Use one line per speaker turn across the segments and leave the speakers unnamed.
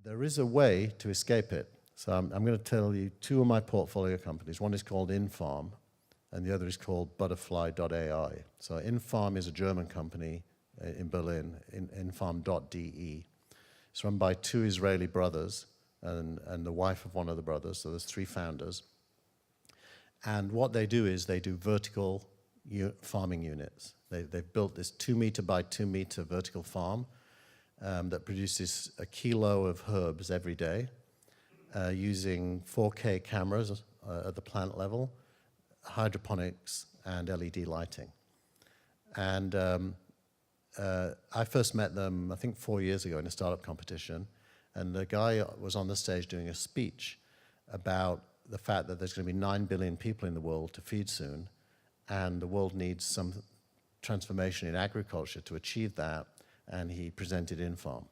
There is a way to escape it. So I'm going to tell you two of my portfolio companies. One is called Infarm, and the other is called Butterfly.ai. So Infarm is a German company in Berlin, Infarm.de. It's run by two Israeli brothers and the wife of one of the brothers, so there's three founders. And what they do is they do vertical farming units. They've built this 2 meter by 2 meter vertical farm that produces a kilo of herbs every day using 4K cameras at the plant level, hydroponics, and LED lighting. And I first met them, I think 4 years ago in a startup competition, and the guy was on the stage doing a speech about the fact that there's going to be 9 billion people in the world to feed soon, and the world needs some transformation in agriculture to achieve that, and he presented Infarm.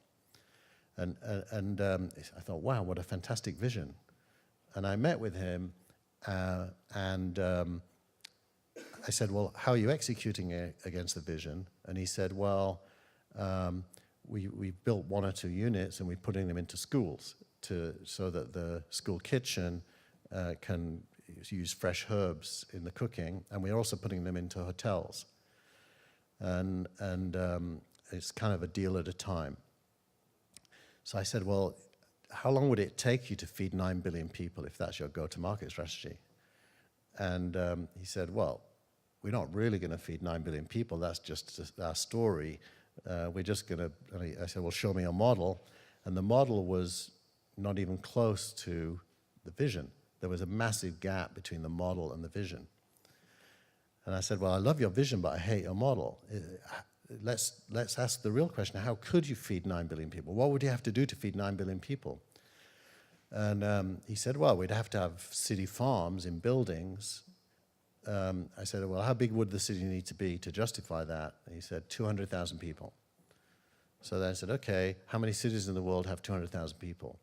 And I thought, wow, what a fantastic vision. And I met with him, and I said, well, how are you executing against the vision? And he said, well, we built 1 or 2 units, and we're putting them into schools so that the school kitchen can use fresh herbs in the cooking, and we're also putting them into hotels. And it's kind of a deal at a time. So I said, well, how long would it take you to feed 9 billion people if that's your go-to-market strategy? And he said, well, we're not really going to feed 9 billion people. That's just our story. We're just going to, I said, well, show me a model. And the model was not even close to the vision. There was a massive gap between the model and the vision. And I said, well, I love your vision, but I hate your model. Let's ask the real question. How could you feed 9 billion people? What would you have to do to feed 9 billion people? And he said, well, we'd have to have city farms in buildings. I said, well, how big would the city need to be to justify that? And he said, 200,000 people. So then I said, okay, how many cities in the world have 200,000 people?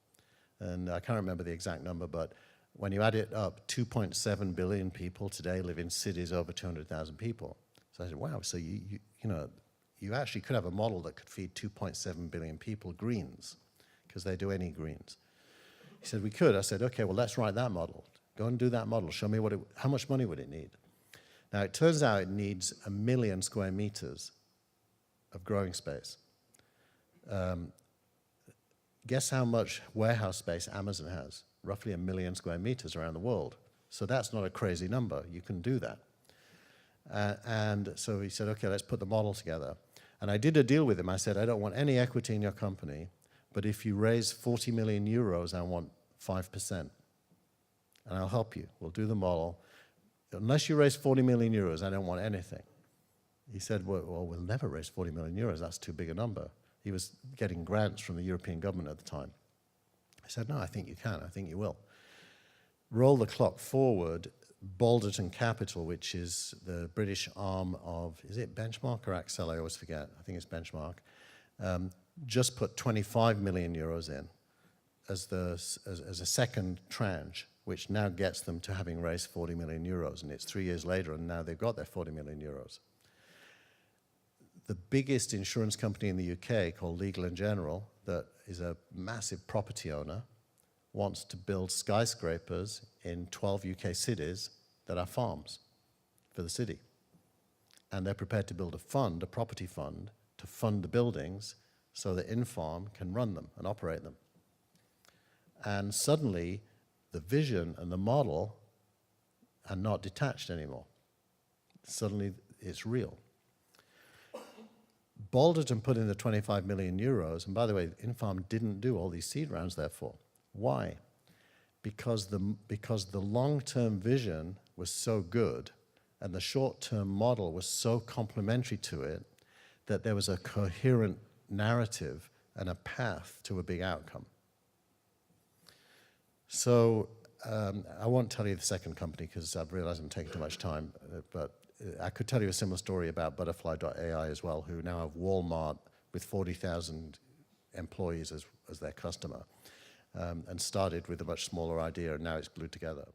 And I can't remember the exact number, but when you add it up, 2.7 billion people today live in cities over 200,000 people. So I said, wow, so you actually could have a model that could feed 2.7 billion people greens, because they do any greens. He said, we could. I said, okay, well, let's write that model. Go and do that model. Show me how much money would it need? Now, it turns out it needs 1 million square meters of growing space. Guess how much warehouse space Amazon has? Roughly 1 million square meters around the world. So that's not a crazy number. You can do that. And so he said, okay, let's put the model together. And I did a deal with him. I said, I don't want any equity in your company, but if you raise 40 million euros, I want 5%. And I'll help you. We'll do the model. Unless you raise 40 million euros, I don't want anything. He said, well, we'll never raise 40 million euros. That's too big a number. He was getting grants from the European government at the time. I said, no, I think you can. I think you will. Roll the clock forward. Balderton Capital, which is the British arm of, is it Benchmark or Accel? I always forget. I think it's Benchmark. Just put 25 million euros in as a second tranche, which now gets them to having raised 40 million euros. And it's 3 years later, and now they've got their 40 million euros. The biggest insurance company in the UK, called Legal & General, that is a massive property owner, wants to build skyscrapers in 12 UK cities that are farms for the city. And they're prepared to build a fund, a property fund, to fund the buildings so that Infarm can run them and operate them. And suddenly, the vision and the model are not detached anymore. Suddenly, it's real. Balderton put in the 25 million euros, and by the way, Infarm didn't do all these seed rounds, therefore. Why? Because the long-term vision was so good and the short-term model was so complementary to it that there was a coherent narrative and a path to a big outcome. So I won't tell you the second company because I've realized I'm taking too much time, but I could tell you a similar story about Butterfly.ai as well, who now have Walmart with 40,000 employees as their customer. And started with a much smaller idea, and now it's glued together.